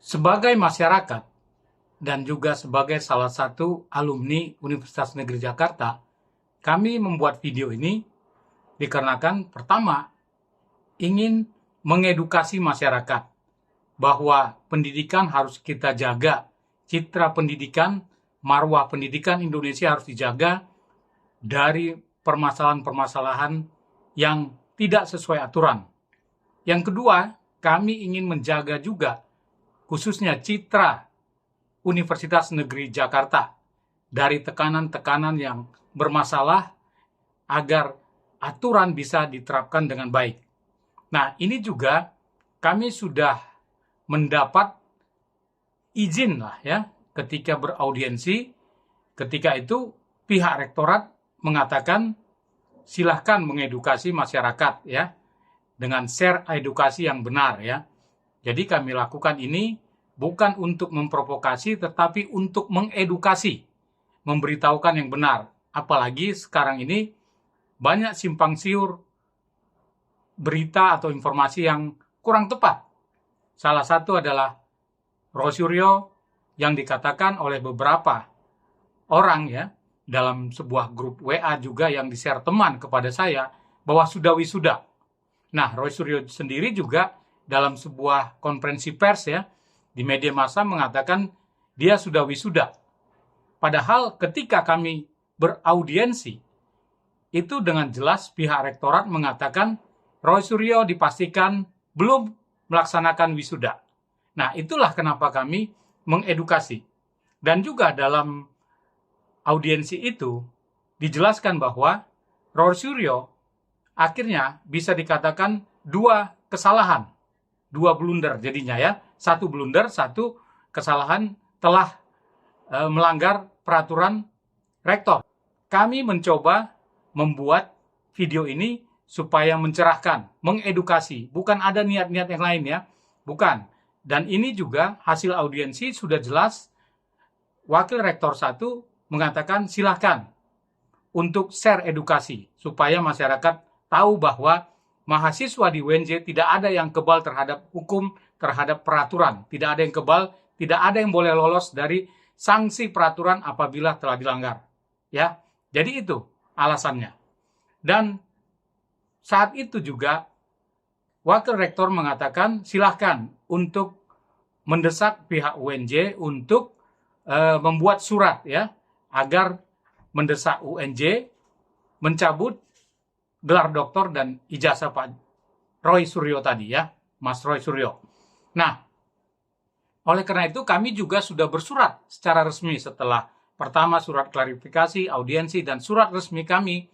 Sebagai masyarakat dan juga sebagai salah satu alumni Universitas Negeri Jakarta, kami membuat video ini dikarenakan pertama, ingin mengedukasi masyarakat bahwa pendidikan harus kita jaga, citra pendidikan, marwah pendidikan Indonesia harus dijaga dari permasalahan-permasalahan yang tidak sesuai aturan. Yang kedua, kami ingin menjaga juga khususnya citra Universitas Negeri Jakarta dari tekanan-tekanan yang bermasalah agar aturan bisa diterapkan dengan baik. Nah, ini juga kami sudah mendapat izin lah ya ketika beraudiensi. Ketika itu pihak rektorat mengatakan silahkan mengedukasi masyarakat ya dengan share edukasi yang benar ya. Jadi kami lakukan ini bukan untuk memprovokasi tetapi untuk mengedukasi, memberitahukan yang benar. Apalagi sekarang ini banyak simpang siur berita atau informasi yang kurang tepat. Salah satu adalah Roy Suryo yang dikatakan oleh beberapa orang ya dalam sebuah grup WA juga yang di-share teman kepada saya bahwa sudah wisuda. Nah, Roy Suryo sendiri juga dalam sebuah konferensi pers ya di media massa mengatakan dia sudah wisuda. Padahal ketika kami beraudiensi itu dengan jelas pihak rektorat mengatakan Roy Suryo dipastikan belum melaksanakan wisuda. Nah, itulah kenapa kami mengedukasi. Dan juga dalam audiensi itu dijelaskan bahwa Roy Suryo akhirnya bisa dikatakan dua kesalahan, dua blunder jadinya ya. Satu blunder, satu kesalahan telah melanggar peraturan rektor. Kami mencoba membuat video ini supaya mencerahkan, mengedukasi. Bukan ada niat-niat yang lain ya. Bukan. Dan ini juga hasil audiensi sudah jelas. Wakil Rektor 1 mengatakan silahkan untuk share edukasi. Supaya masyarakat tahu bahwa mahasiswa di UNJ tidak ada yang kebal terhadap hukum, terhadap peraturan. Tidak ada yang kebal, tidak ada yang boleh lolos dari sanksi peraturan apabila telah dilanggar. Ya, jadi itu alasannya. Dan saat itu juga Wakil Rektor mengatakan silahkan untuk mendesak pihak UNJ untuk membuat surat ya agar mendesak UNJ mencabut gelar doktor dan ijazah Pak Roy Suryo tadi ya, Mas Roy Suryo. Nah, oleh karena itu kami juga sudah bersurat secara resmi setelah pertama surat klarifikasi, audiensi, dan surat resmi kami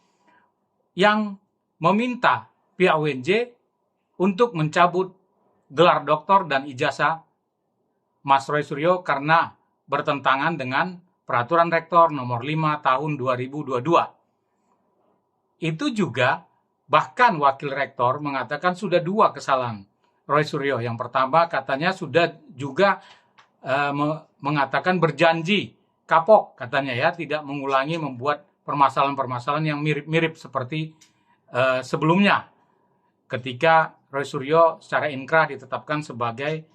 yang meminta pihak UNJ untuk mencabut gelar doktor dan ijazah Mas Roy Suryo karena bertentangan dengan Peraturan Rektor nomor 5 tahun 2022. Itu juga bahkan Wakil Rektor mengatakan sudah dua kesalahan Roy Suryo. Yang pertama katanya sudah juga mengatakan berjanji kapok katanya ya, tidak mengulangi membuat permasalahan-permasalahan yang mirip-mirip seperti sebelumnya ketika Roy Suryo secara inkrah ditetapkan sebagai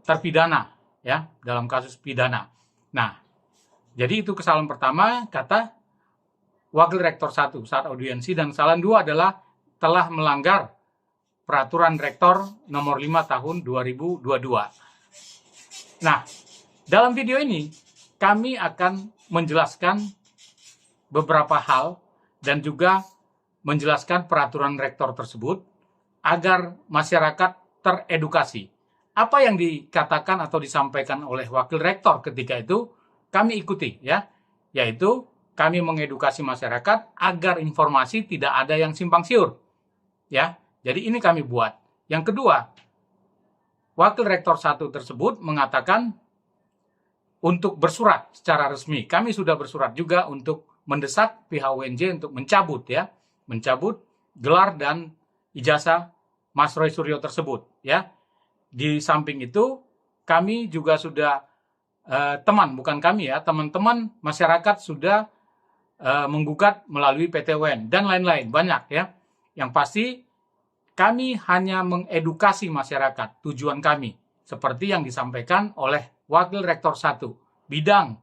terpidana ya dalam kasus pidana. Nah, jadi itu kesalahan pertama kata Wakil Rektor 1 saat audiensi, dan kesalahan 2 adalah telah melanggar Peraturan Rektor nomor 5 tahun 2022. Nah, dalam video ini kami akan menjelaskan beberapa hal dan juga menjelaskan peraturan rektor tersebut agar masyarakat teredukasi. Apa yang dikatakan atau disampaikan oleh Wakil Rektor ketika itu kami ikuti ya, yaitu kami mengedukasi masyarakat agar informasi tidak ada yang simpang siur. Ya, jadi ini kami buat. Yang kedua, Wakil Rektor 1 tersebut mengatakan untuk bersurat secara resmi. Kami sudah bersurat juga untuk mendesak pihak UNJ untuk mencabut gelar dan ijazah Mas Roy Suryo tersebut ya. Di samping itu kami juga sudah teman-teman masyarakat sudah menggugat melalui PT UN dan lain-lain banyak ya. Yang pasti kami hanya mengedukasi masyarakat, tujuan kami. seperti yang disampaikan oleh Wakil Rektor 1 Bidang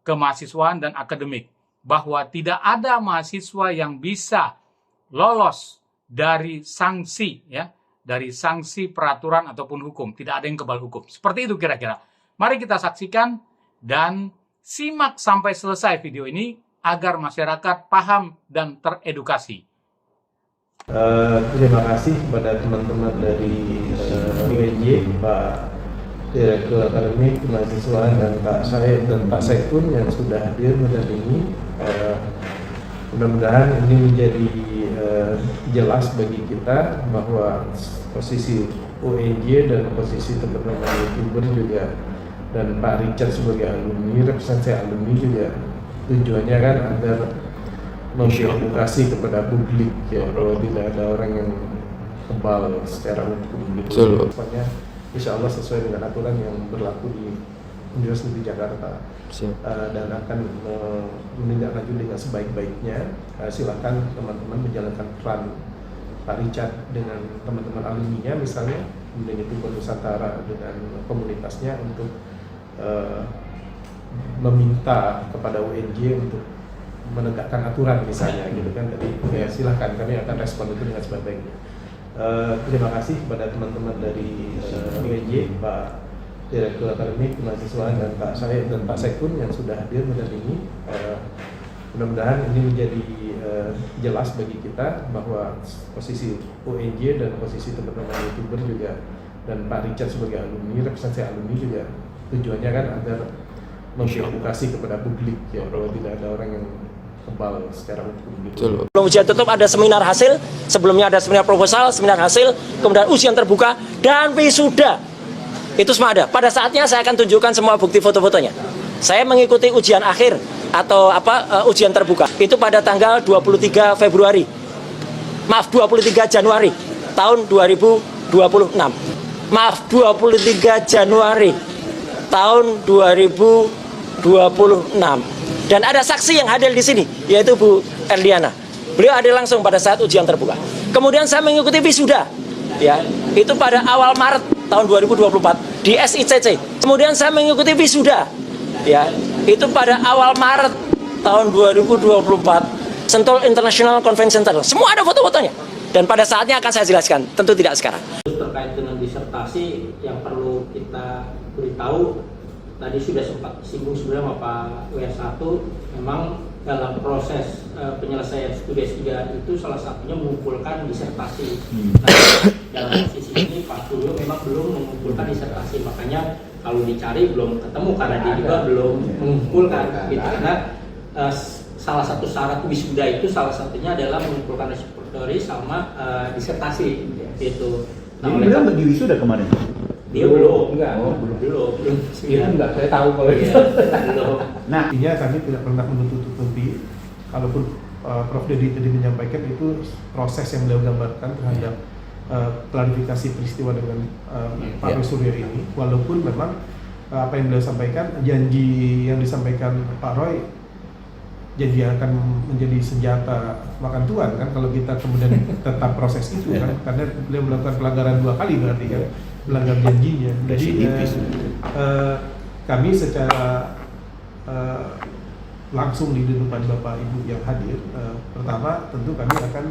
Kemahasiswaan dan Akademik, bahwa tidak ada mahasiswa yang bisa lolos dari sanksi, ya, dari sanksi peraturan ataupun hukum. Tidak ada yang kebal hukum. Seperti itu kira-kira. Mari kita saksikan dan simak sampai selesai video ini agar masyarakat paham dan teredukasi. Terima kasih kepada teman-teman dari UNJ, Pak Direktur Akademik Kemahasiswaan dan Pak Said dan Pak Saifun yang sudah hadir mendampingi. Mudah-mudahan ini menjadi jelas bagi kita bahwa posisi UNJ dan posisi teman-teman YouTuber juga dan Pak Richard sebagai alumni, representasi alumni juga tujuannya kan agar memedukasi kepada publik, ya, bahwa tidak ada orang yang kebal secara hukum gitu. Pokoknya insya Allah sesuai dengan aturan yang berlaku di Universitas Negeri Jakarta. Dan akan menindaklanjuti dengan sebaik-baiknya. Silakan teman-teman menjalankan peran Pak Richard dengan teman-teman alumninya misalnya, kemudian itu Nusantara dengan komunitasnya untuk meminta kepada UNJ untuk menegakkan aturan misalnya gitu kan. Jadi ya silahkan, kami akan respon itu dengan sebaik-baiknya. Terima kasih kepada teman-teman dari UNJ, Pak Direktur Akademik Kemahasiswaan dan Pak Said dan Pak Saifun yang sudah hadir mendampingi. Mudah-mudahan ini menjadi jelas bagi kita bahwa posisi UNJ dan posisi teman-teman YouTuber juga dan Pak Richard sebagai alumni, representasi alumni juga tujuannya kan agar memedukasi kepada publik, ya, bahwa tidak ada orang yang kebal secara hukum gitu. Sebelum ujian tutup ada seminar hasil, sebelumnya ada seminar proposal, seminar hasil, kemudian ujian terbuka dan wisuda. Itu semua ada. Pada saatnya saya akan tunjukkan semua bukti foto-fotonya. Saya mengikuti ujian akhir atau ujian terbuka itu pada tanggal 23 Februari. Maaf, 23 Januari tahun 2026. Maaf, 23 Januari tahun 2026. Dan ada saksi yang hadir di sini, yaitu Bu Erliana. Beliau hadir langsung pada saat ujian terbuka. Kemudian saya mengikuti wisuda, ya, itu pada awal Maret tahun 2024 di SICC. Kemudian saya mengikuti wisuda, ya, itu pada awal Maret tahun 2024 Sentul International Convention Center. Semua ada foto-fotonya. Dan pada saatnya akan saya jelaskan, tentu tidak sekarang. Terkait dengan disertasi yang perlu kita beritahu, tadi sudah sempat singgung sebenarnya Pak WS1, memang dalam proses penyelesaian studi S3 itu salah satunya mengumpulkan disertasi. Nah, dalam posisi ini Pak Suryo memang belum mengumpulkan disertasi, makanya kalau dicari belum ketemu karena dia juga belum mengumpulkan gitu. Karena salah satu syarat wisuda itu salah satunya adalah mengumpulkan repository sama disertasi gitu. Nah, beliau di wisuda kemarin? Dia belum, belum. Iya, enggak, saya tahu kalau itu. belum. Nah, intinya kami tidak pernah menutup-tutupi, kalaupun Prof. Dedi tadi menyampaikan itu proses yang beliau gambarkan terhadap klarifikasi peristiwa dengan Pak Suryo ini, walaupun memang apa yang beliau sampaikan, janji yang disampaikan Pak Roy, janji yang akan menjadi senjata makan tuan kan kalau kita kemudian tetap proses itu kan, karena beliau melakukan pelanggaran 2 kali berarti kan, melanggar janjinya. Jadi kami secara langsung di depan Bapak Ibu yang hadir, pertama tentu kami akan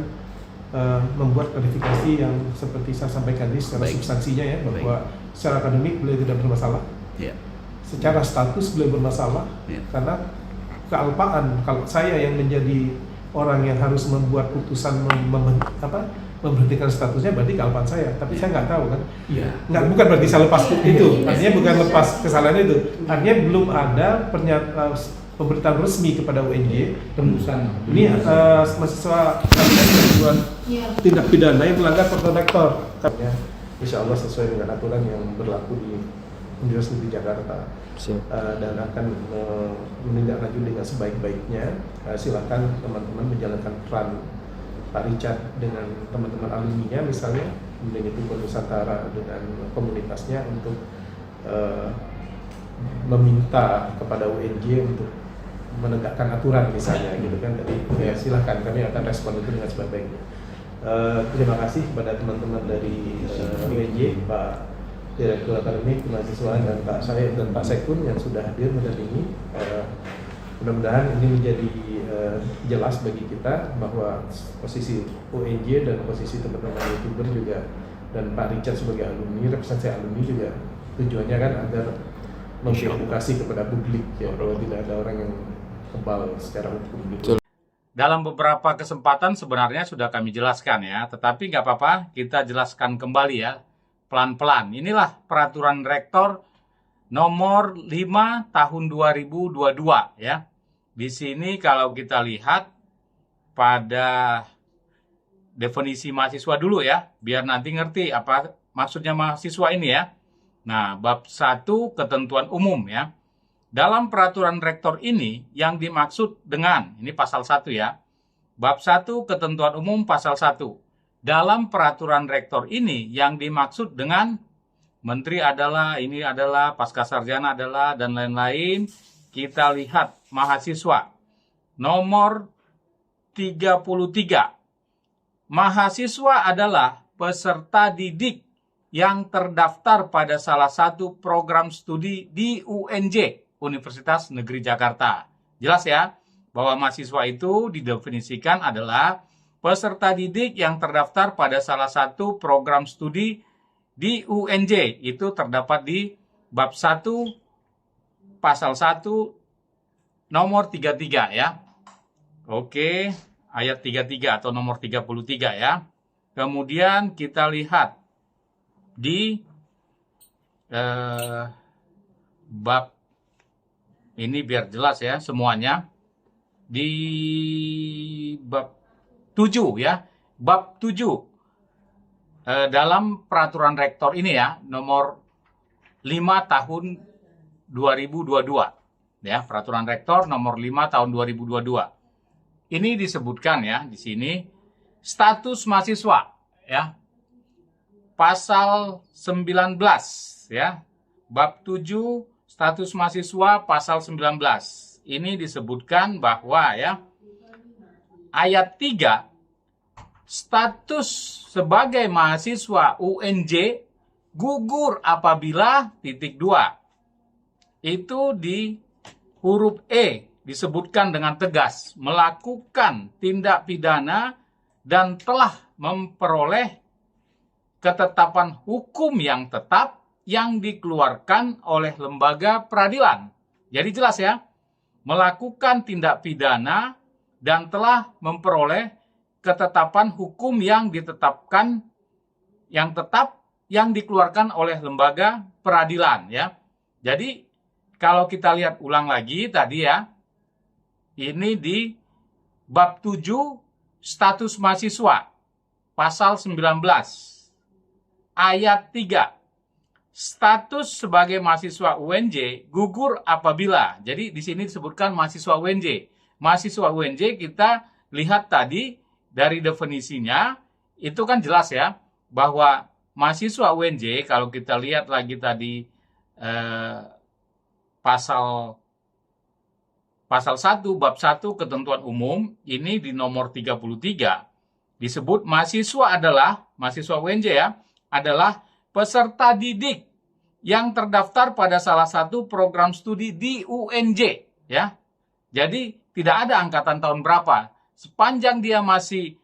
membuat klarifikasi yang seperti saya sampaikan ini secara substansinya, ya, bahwa secara akademik beliau tidak bermasalah, secara status beliau bermasalah, karena kealpaan. Kalau saya yang menjadi orang yang harus membuat putusan memberhentikan statusnya, berarti kealpaan saya. Tapi saya nggak tahu kan. Nggak, bukan berarti saya lepas itu. Artinya bukan lepas kesalahan itu. Artinya belum ada pemberitaan resmi kepada UNJ. Ini mahasiswa tujuan tindak pidana yang melanggar peraturan rektor. Insya Allah sesuai dengan aturan yang berlaku di Universitas Negeri Jakarta. Dan akan menindaklanjuti dengan sebaik-baiknya. Silakan teman-teman menjalankan peran Pak Richard dengan teman-teman alumninya misalnya, kemudian itu Nusantara dengan komunitasnya untuk meminta kepada UNJ untuk menegakkan aturan misalnya gitu kan. Jadi ya silahkan, kami akan respon itu dengan sebaik-baiknya. Terima kasih kepada teman-teman dari UNJ, Pak Direktur Akademik Kemahasiswaan, dan Pak Said dan Pak Sekun yang sudah hadir mendampingi. Mudah-mudahan ini menjadi jelas bagi kita bahwa posisi UNJ dan posisi teman-teman YouTuber juga dan Pak Richard sebagai alumni, representasi alumni juga tujuannya kan agar mengedukasi kepada publik ya, bahwa tidak ada orang yang kebal secara hukum gitu. Dalam beberapa kesempatan sebenarnya sudah kami jelaskan ya, tetapi nggak apa-apa, kita jelaskan kembali ya, pelan-pelan. Inilah peraturan rektor nomor 5 tahun 2022 ya. Di sini kalau kita lihat pada definisi mahasiswa dulu ya, biar nanti ngerti apa maksudnya mahasiswa ini ya. Nah, bab 1 ketentuan umum ya. Dalam peraturan rektor ini yang dimaksud dengan, ini pasal 1 ya. Bab 1 ketentuan umum pasal 1. Dalam peraturan rektor ini yang dimaksud dengan menteri adalah, ini adalah, pascasarjana adalah, dan lain-lain. Kita lihat mahasiswa. Nomor 33. Mahasiswa adalah peserta didik yang terdaftar pada salah satu program studi di UNJ, Universitas Negeri Jakarta. Jelas ya, bahwa mahasiswa itu didefinisikan adalah peserta didik yang terdaftar pada salah satu program studi di UNJ. Itu terdapat di bab 1 pasal 1 nomor 33 ya. Oke, ayat 33 atau nomor 33 ya. Kemudian kita lihat di bab ini biar jelas ya semuanya. Di bab 7 ya. Bab 7 dalam peraturan rektor ini ya, nomor 5 tahun 2022. Ya, peraturan rektor nomor 5 tahun 2022. Ini disebutkan ya di sini status mahasiswa ya. Pasal 19 ya. Bab 7 status mahasiswa pasal 19. Ini disebutkan bahwa ya ayat 3 status sebagai mahasiswa UNJ gugur apabila titik 2. Itu di huruf E disebutkan dengan tegas melakukan tindak pidana dan telah memperoleh ketetapan hukum yang tetap yang dikeluarkan oleh lembaga peradilan. Jadi jelas ya, melakukan tindak pidana dan telah memperoleh ketetapan hukum yang ditetapkan yang tetap yang dikeluarkan oleh lembaga peradilan ya. Jadi kalau kita lihat ulang lagi tadi ya, ini di bab 7 status mahasiswa pasal 19 ayat 3. Status sebagai mahasiswa UNJ gugur apabila. Jadi di sini disebutkan mahasiswa UNJ. Mahasiswa UNJ kita lihat tadi dari definisinya itu kan jelas ya bahwa mahasiswa UNJ kalau kita lihat lagi tadi pasal 1 bab 1 ketentuan umum ini di nomor 33 disebut mahasiswa UNJ ya adalah peserta didik yang terdaftar pada salah satu program studi di UNJ ya. Jadi tidak ada angkatan tahun berapa, sepanjang dia masih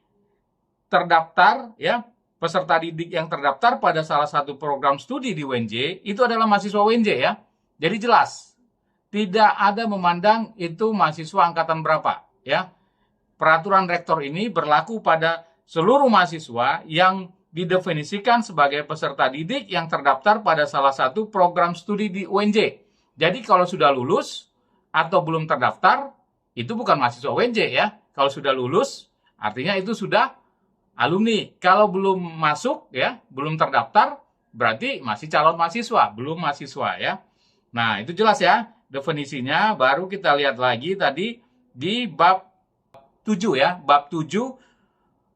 terdaftar ya, peserta didik yang terdaftar pada salah satu program studi di UNJ itu adalah mahasiswa UNJ ya. Jadi jelas, tidak ada memandang itu mahasiswa angkatan berapa ya. Peraturan rektor ini berlaku pada seluruh mahasiswa yang didefinisikan sebagai peserta didik yang terdaftar pada salah satu program studi di UNJ. Jadi kalau sudah lulus atau belum terdaftar, itu bukan mahasiswa UNJ ya. Kalau sudah lulus, artinya itu sudah alumni. Kalau belum masuk ya, belum terdaftar, berarti masih calon mahasiswa, belum mahasiswa ya. Nah, itu jelas ya definisinya. Baru kita lihat lagi tadi di bab 7 ya, bab 7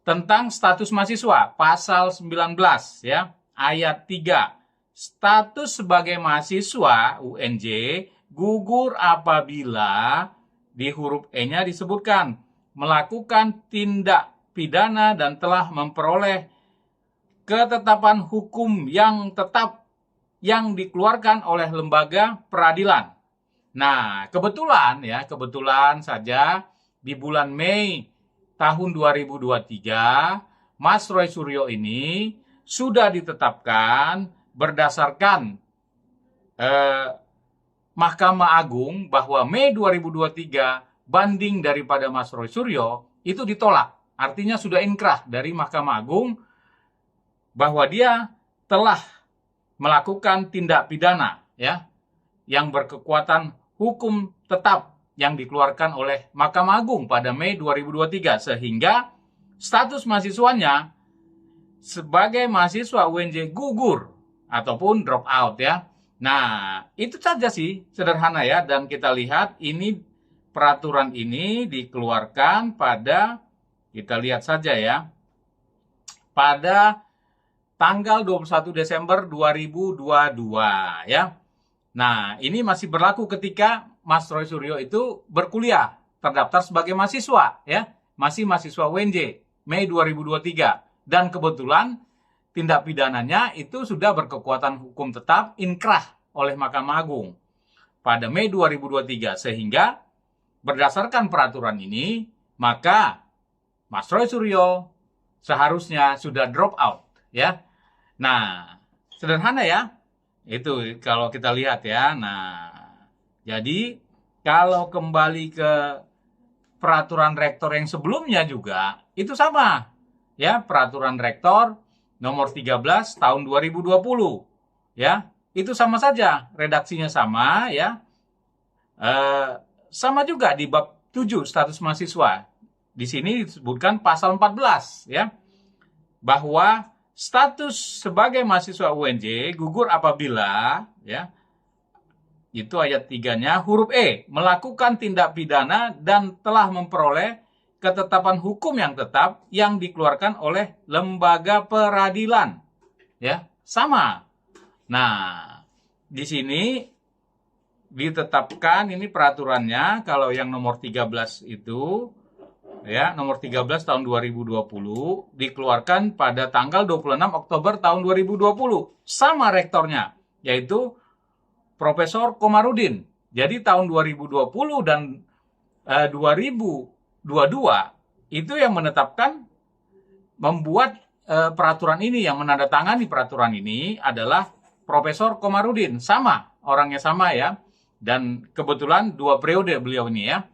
tentang status mahasiswa, pasal 19 ya, ayat 3. Status sebagai mahasiswa UNJ gugur apabila di huruf E-nya disebutkan melakukan tindak pidana dan telah memperoleh ketetapan hukum yang tetap yang dikeluarkan oleh lembaga peradilan. Nah, kebetulan saja di bulan Mei tahun 2023, Mas Roy Suryo ini sudah ditetapkan berdasarkan Mahkamah Agung bahwa Mei 2023 banding daripada Mas Roy Suryo itu ditolak. Artinya sudah inkrah dari Mahkamah Agung bahwa dia telah melakukan tindak pidana ya yang berkekuatan hukum tetap yang dikeluarkan oleh Mahkamah Agung pada Mei 2023 sehingga status mahasiswanya sebagai mahasiswa UNJ gugur ataupun drop out ya. Nah, itu saja sih sederhana ya, dan kita lihat ini peraturan ini dikeluarkan pada, kita lihat saja ya, pada tanggal 21 Desember 2022 ya. Nah, ini masih berlaku ketika Mas Roy Suryo itu berkuliah, terdaftar sebagai mahasiswa ya, masih mahasiswa UNJ Mei 2023, dan kebetulan tindak pidananya itu sudah berkekuatan hukum tetap inkrah oleh Mahkamah Agung pada Mei 2023 sehingga berdasarkan peraturan ini maka Mas Roy Suryo seharusnya sudah drop out ya. Nah, sederhana ya. Itu kalau kita lihat ya. Nah, jadi kalau kembali ke peraturan rektor yang sebelumnya juga itu sama. Ya, peraturan rektor nomor 13 tahun 2020. Ya, itu sama saja, redaksinya sama ya. Sama juga di bab 7 status mahasiswa. Di sini disebutkan pasal 14 ya. Bahwa status sebagai mahasiswa UNJ gugur apabila ya, itu ayat 3-nya huruf E, melakukan tindak pidana dan telah memperoleh ketetapan hukum yang tetap yang dikeluarkan oleh lembaga peradilan. Ya, sama. Nah, di sini ditetapkan ini peraturannya kalau yang nomor 13 itu ya, nomor 13 tahun 2020 dikeluarkan pada tanggal 26 Oktober tahun 2020. Sama rektornya, yaitu Profesor Komarudin. Jadi tahun 2020 dan 2022 itu yang menetapkan membuat peraturan ini, yang menandatangani peraturan ini adalah Profesor Komarudin. Sama, orangnya sama ya. Dan kebetulan 2 periode beliau ini ya.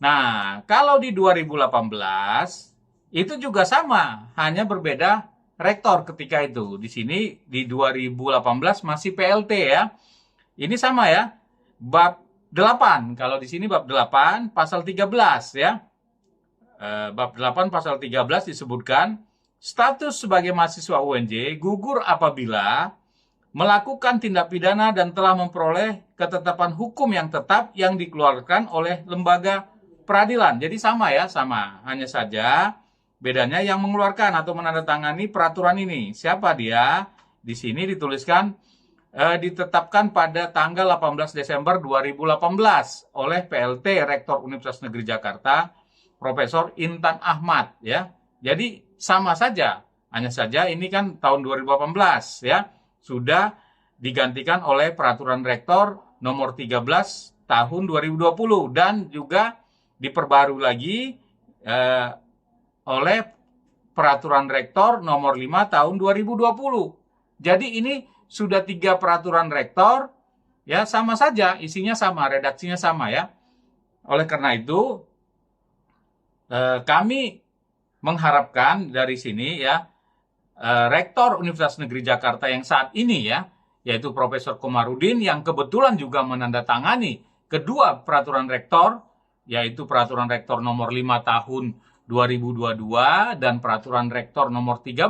Nah, kalau di 2018 itu juga sama, hanya berbeda rektor ketika itu. Di sini di 2018 masih PLT ya. Ini sama ya. Bab 8, kalau di sini bab 8 pasal 13 ya. Bab 8 pasal 13 disebutkan status sebagai mahasiswa UNJ gugur apabila melakukan tindak pidana dan telah memperoleh ketetapan hukum yang tetap yang dikeluarkan oleh lembaga peradilan. Jadi sama ya, sama. Hanya saja bedanya yang mengeluarkan atau menandatangani peraturan ini. Siapa dia? Di sini dituliskan ditetapkan pada tanggal 18 Desember 2018 oleh PLT Rektor Universitas Negeri Jakarta, Profesor Intan Ahmad ya. Jadi sama saja. Hanya saja ini kan tahun 2018 ya. Sudah digantikan oleh peraturan rektor nomor 13 tahun 2020 dan juga diperbarui lagi oleh peraturan rektor nomor 5 tahun 2020. Jadi ini sudah 3 peraturan rektor ya, sama saja, isinya sama, redaksinya sama ya. Oleh karena itu kami mengharapkan dari sini ya, Rektor Universitas Negeri Jakarta yang saat ini ya, yaitu Profesor Komarudin yang kebetulan juga menandatangani kedua peraturan rektor, yaitu peraturan rektor nomor 5 tahun 2022 dan peraturan rektor nomor 13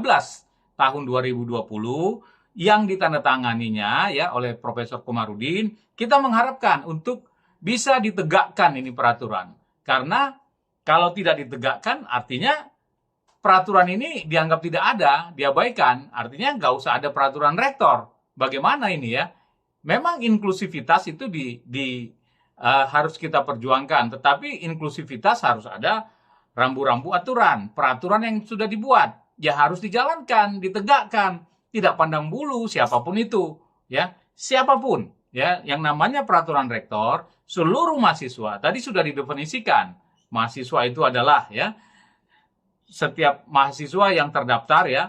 tahun 2020 yang ditandatanganinya ya oleh Profesor Komarudin. Kita mengharapkan untuk bisa ditegakkan ini peraturan. Karena kalau tidak ditegakkan artinya peraturan ini dianggap tidak ada, diabaikan. Artinya nggak usah ada peraturan rektor. Bagaimana ini ya? Memang inklusivitas itu harus kita perjuangkan. Tetapi inklusivitas harus ada rambu-rambu aturan. Peraturan yang sudah dibuat ya harus dijalankan, ditegakkan. Tidak pandang bulu siapapun itu. ya, siapapun, ya, yang namanya peraturan rektor, seluruh mahasiswa tadi sudah didefinisikan. Mahasiswa itu adalah, ya, setiap mahasiswa yang terdaftar, ya,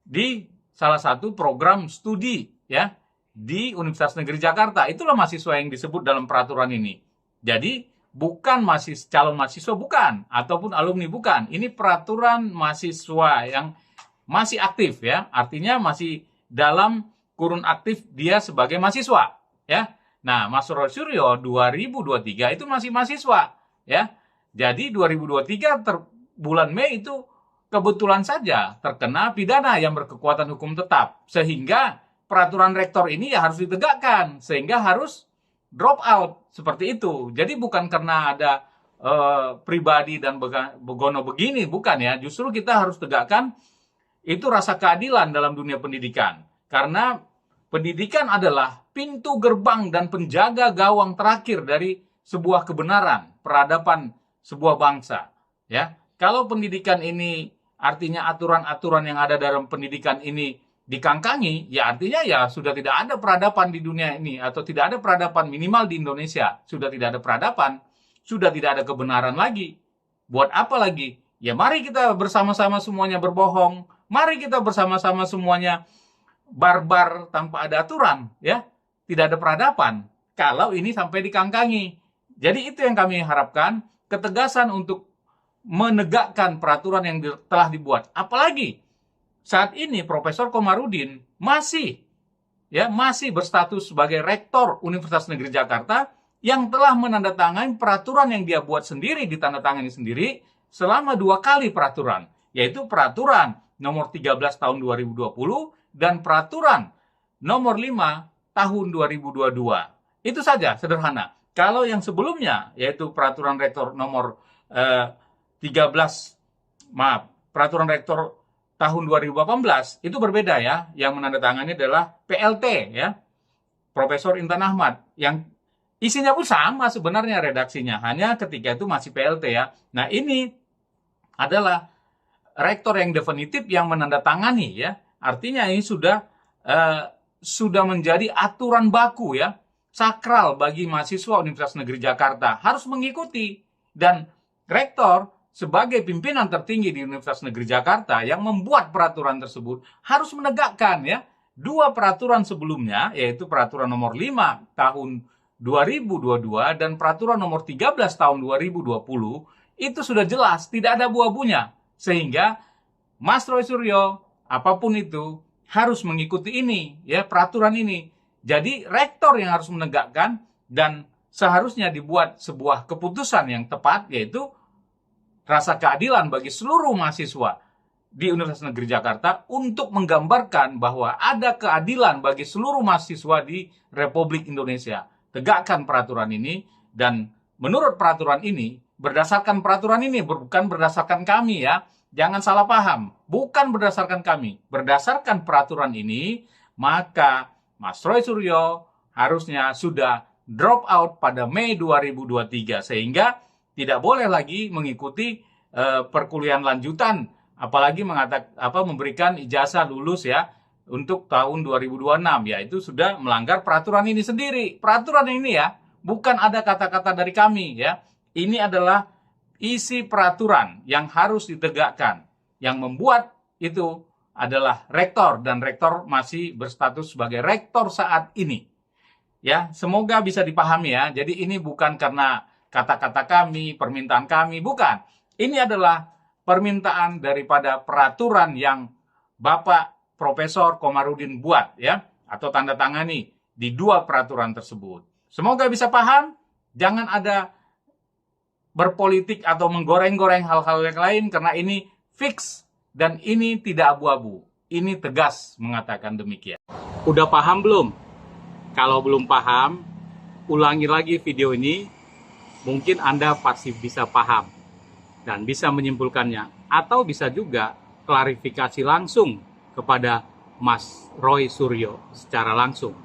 di salah satu program studi, ya, di Universitas Negeri Jakarta. Itulah mahasiswa yang disebut dalam peraturan ini. Jadi bukan calon mahasiswa, bukan, ataupun alumni, bukan. Ini peraturan mahasiswa yang masih aktif, ya, artinya masih dalam kurun aktif dia sebagai mahasiswa, ya. Nah, Mas Roy Suryo 2023 itu masih mahasiswa, ya. Jadi 2023 bulan Mei itu kebetulan saja terkena pidana yang berkekuatan hukum tetap, sehingga peraturan rektor ini ya harus ditegakkan, sehingga harus drop out seperti itu. Jadi bukan karena ada pribadi dan begono begini, bukan, ya. Justru kita harus tegakkan itu rasa keadilan dalam dunia pendidikan. Karena pendidikan adalah pintu gerbang dan penjaga gawang terakhir dari sebuah kebenaran, peradaban sebuah bangsa, ya. Kalau pendidikan ini artinya aturan-aturan yang ada dalam pendidikan ini dikangkangi, ya artinya ya sudah tidak ada peradaban di dunia ini, atau tidak ada peradaban minimal di Indonesia. Sudah tidak ada peradaban, sudah tidak ada kebenaran lagi. Buat apa lagi? Ya mari kita bersama-sama semuanya berbohong, mari kita bersama-sama semuanya barbar tanpa ada aturan, ya. Tidak ada peradaban kalau ini sampai dikangkangi. Jadi itu yang kami harapkan, ketegasan untuk menegakkan peraturan yang telah dibuat. Apalagi saat ini Profesor Komarudin masih berstatus sebagai rektor Universitas Negeri Jakarta yang telah menandatangani peraturan yang dia buat sendiri, ditandatangani sendiri selama 2 kali peraturan, yaitu peraturan nomor 13 tahun 2020 dan peraturan nomor 5 tahun 2022. Itu saja, sederhana. Kalau yang sebelumnya, yaitu peraturan rektor nomor peraturan rektor tahun 2018 itu berbeda, ya. Yang menandatangani adalah PLT, ya, Profesor Intan Ahmad, yang isinya pun sama sebenarnya redaksinya, hanya ketika itu masih PLT, ya. Nah, ini adalah rektor yang definitif yang menandatangani, ya. Artinya ini sudah menjadi aturan baku, ya, sakral bagi mahasiswa Universitas Negeri Jakarta, harus mengikuti. Dan rektor sebagai pimpinan tertinggi di Universitas Negeri Jakarta yang membuat peraturan tersebut harus menegakkan, ya, 2 peraturan sebelumnya, yaitu peraturan nomor 5 tahun 2022 dan peraturan nomor 13 tahun 2020, itu sudah jelas, tidak ada abu-abunya. Sehingga Mas Roy Suryo, apapun itu, harus mengikuti ini, ya, peraturan ini. Jadi rektor yang harus menegakkan, dan seharusnya dibuat sebuah keputusan yang tepat, yaitu rasa keadilan bagi seluruh mahasiswa di Universitas Negeri Jakarta untuk menggambarkan bahwa ada keadilan bagi seluruh mahasiswa di Republik Indonesia. Tegakkan peraturan ini, dan menurut peraturan ini, berdasarkan peraturan ini, bukan berdasarkan kami, ya. Jangan salah paham, bukan berdasarkan kami. Berdasarkan peraturan ini, maka Mas Roy Suryo harusnya sudah drop out pada Mei 2023, sehingga tidak boleh lagi mengikuti perkuliahan lanjutan, apalagi memberikan ijazah lulus, ya, untuk tahun 2026, ya, itu sudah melanggar peraturan ini sendiri. Peraturan ini, ya, bukan ada kata-kata dari kami, ya. Ini adalah isi peraturan yang harus ditegakkan. Yang membuat itu adalah rektor, dan rektor masih berstatus sebagai rektor saat ini. Ya, semoga bisa dipahami, ya. Jadi ini bukan karena kata-kata kami, permintaan kami, bukan. Ini adalah permintaan daripada peraturan yang Bapak Profesor Komarudin buat, ya, atau tanda tangani di 2 peraturan tersebut. Semoga bisa paham, jangan ada berpolitik atau menggoreng-goreng hal-hal yang lain, karena ini fix dan ini tidak abu-abu. Ini tegas mengatakan demikian. Udah paham belum? Kalau belum paham, ulangi lagi video ini. Mungkin Anda pasti bisa paham dan bisa menyimpulkannya, atau bisa juga klarifikasi langsung kepada Mas Roy Suryo secara langsung.